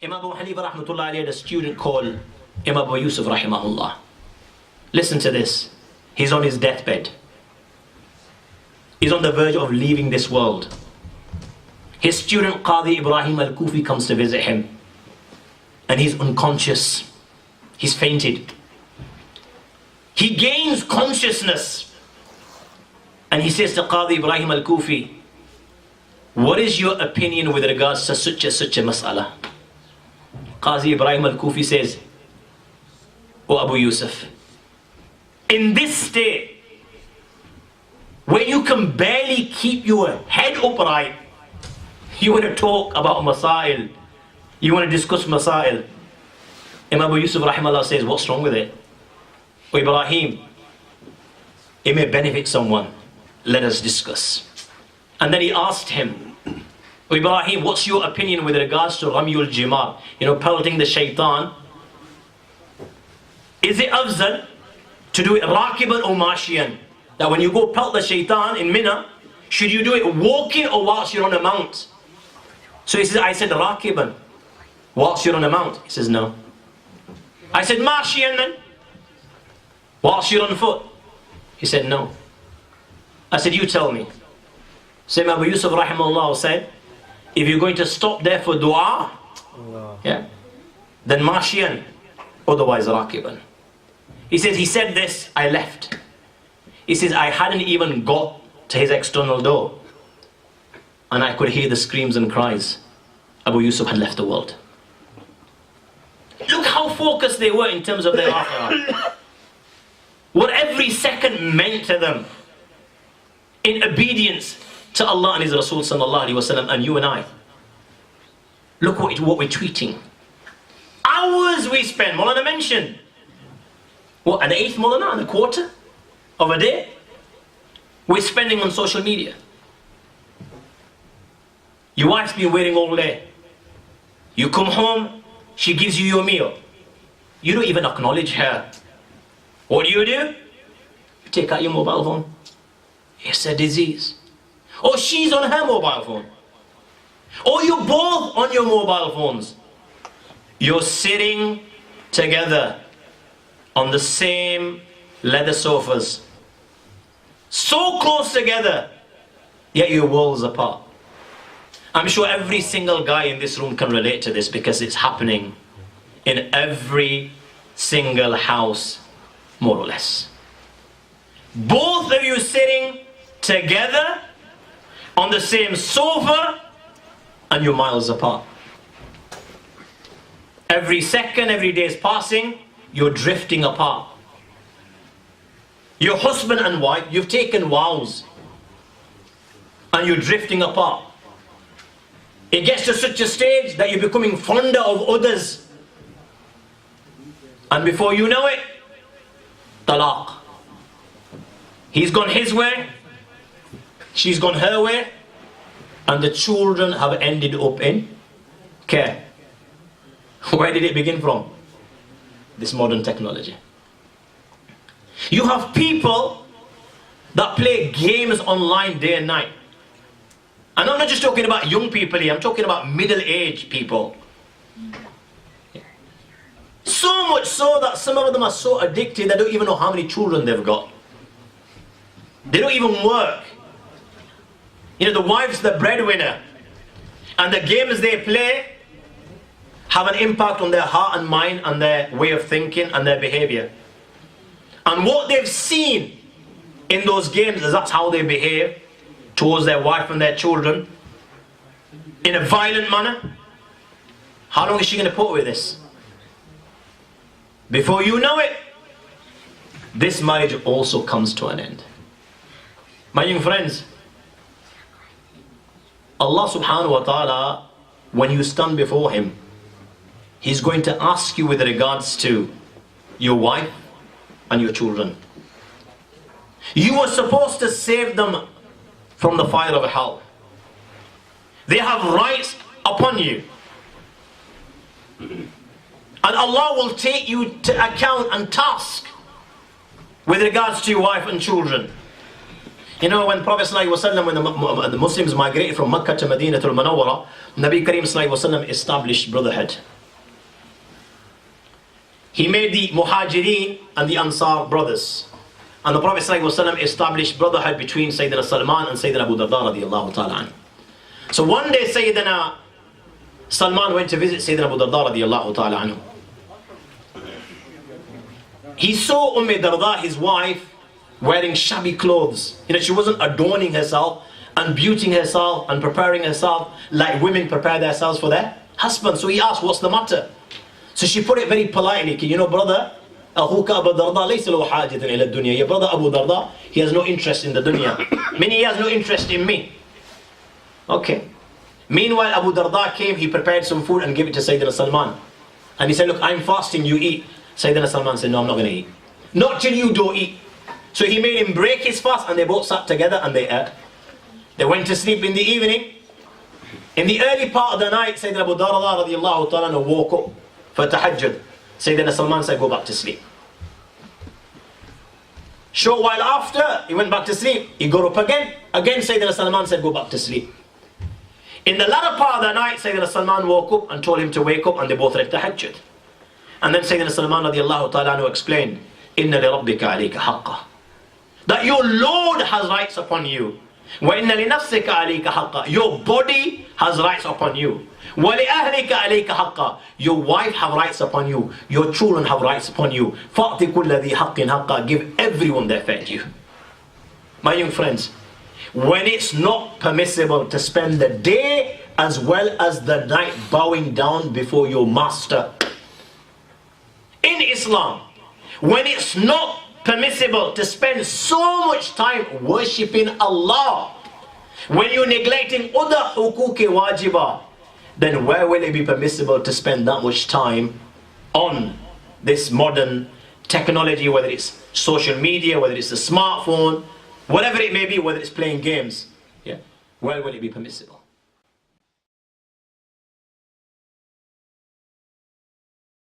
Imam Abu Hanifa rahmatullah alayhi had a student called Imam Abu Yusuf rahimahullah. Listen to this. He's on his deathbed. He's on the verge of leaving this world. His student Qadi Ibrahim al-Kufi comes to visit him. And he's unconscious. He's fainted. He gains consciousness. And he says to Qadi Ibrahim al-Kufi, what is your opinion with regards to such a mas'ala? Qadi Ibrahim al-Kufi says, O Abu Yusuf, in this state, where you can barely keep your head upright, you want to talk about masail, you want to discuss masail. Imam Abu Yusuf rahimahullah says, what's wrong with it? O Ibrahim, it may benefit someone, let us discuss. And then he asked him, O Ibrahim, what's your opinion with regards to Ramyul Jimar? Pelting the shaitan. Is it afzal to do it rakiban or mashiyan? That when you go pelt the shaitan in Mina, should you do it walking or whilst you're on a mount? So he says, I said rakiban, whilst you're on a mount. He says, no. I said mashiyan then, whilst you're on foot. He said, no. I said, you tell me. So Abu Yusuf rahimahullah said, if you're going to stop there for dua, then mashiyan, otherwise rakiban. He said this, I left. He says, I hadn't even got to his external door. And I could hear the screams and cries. Abu Yusuf had left the world. Look how focused they were in terms of their akhirah. What every second meant to them in obedience to Allah and His Rasul sallallahu alaihi wasallam, and you and I. Look what we're tweeting. Hours we spend. Maulana mentioned. What, an eighth Maulana, and a quarter of a day we're spending on social media. Your wife's been waiting all day. You come home, she gives you your meal. You don't even acknowledge her. What do? You take out your mobile phone. It's a disease. Or she's on her mobile phone. Or you're both on your mobile phones. You're sitting together on the same leather sofas. So close together, yet you're worlds apart. I'm sure every single guy in this room can relate to this because it's happening in every single house, more or less. Both of you sitting together on the same sofa and you're miles apart. Every second, every day is passing, you're drifting apart. Your husband and wife, you've taken vows and you're drifting apart. It gets to such a stage that you're becoming fonder of others. And before you know it, talaq. He's gone his way, she's gone her way, and the children have ended up in care. Where did it begin from? This modern technology. You have people that play games online day and night. And I'm not just talking about young people here, I'm talking about middle-aged people. So much so that some of them are so addicted they don't even know how many children they've got. They don't even work. The wife's the breadwinner. And the games they play have an impact on their heart and mind and their way of thinking and their behavior. And what they've seen in those games is that's how they behave towards their wife and their children in a violent manner. How long is she going to put with this? Before you know it, this marriage also comes to an end. My young friends, Allah subhanahu wa ta'ala, when you stand before Him, He's going to ask you with regards to your wife and your children. You were supposed to save them from the fire of hell. They have rights upon you. And Allah will take you to account and task with regards to your wife and children. When Prophet ﷺ, when the Muslims migrated from Mecca to Medina to Al-Munawwara, Nabi Kareem ﷺ established brotherhood. he made the Muhajirin and the Ansar brothers. And the Prophet ﷺ established brotherhood between Sayyidina Salman and Sayyidina Abu Darda radiallahu ta'ala anhu. So one day Sayyidina Salman went to visit Sayyidina Abu Darda radiallahu ta'ala anhu. He saw Darda, his wife, wearing shabby clothes. You know, she wasn't adorning herself and beautying herself and preparing herself like women prepare themselves for their husbands. So he asked, what's the matter? So she put it very politely, you know, brother, أخوك أبو الدرداء ليس له حاجة إلى الدنيا. Your brother Abu Darda, he has no interest in the dunya. Meaning he has no interest in me. Okay. Meanwhile, Abu Darda came, he prepared some food and gave it to Sayyidina Salman. And he said, look, I'm fasting, you eat. Sayyidina Salman said, no, I'm not going to eat. Not till you don't eat. So he made him break his fast and they both sat together and they ate. They went to sleep in the evening. In the early part of the night, Sayyidina Abu Darda radiallahu ta'ala woke up for tahajjud. Sayyidina Salman said, go back to sleep. Short while after, he went back to sleep. He got up again. Again, Sayyidina Salman said, go back to sleep. In the latter part of the night, Sayyidina Salman woke up and told him to wake up and they both read tahajjud. And then Sayyidina Salman radiallahu ta'ala explained, Inna li rabbika alayka haqqa. That your Lord has rights upon you. Wa inna li nafsika alayka haqqa. Your body has rights upon you. Wa li ahlika alayka haqqa. Your wife have rights upon you. Your children have rights upon you. Fa'ti kulla dhi haqqin haqqa. Give everyone their fair due. My young friends, when it's not permissible to spend the day as well as the night bowing down before your master in Islam, when it's not permissible to spend so much time worshipping Allah, when you're neglecting other huquq wajibah, then where will it be permissible to spend that much time on this modern technology, whether it's social media, whether it's a smartphone, whatever it may be, whether it's playing games? Yeah, where will it be permissible?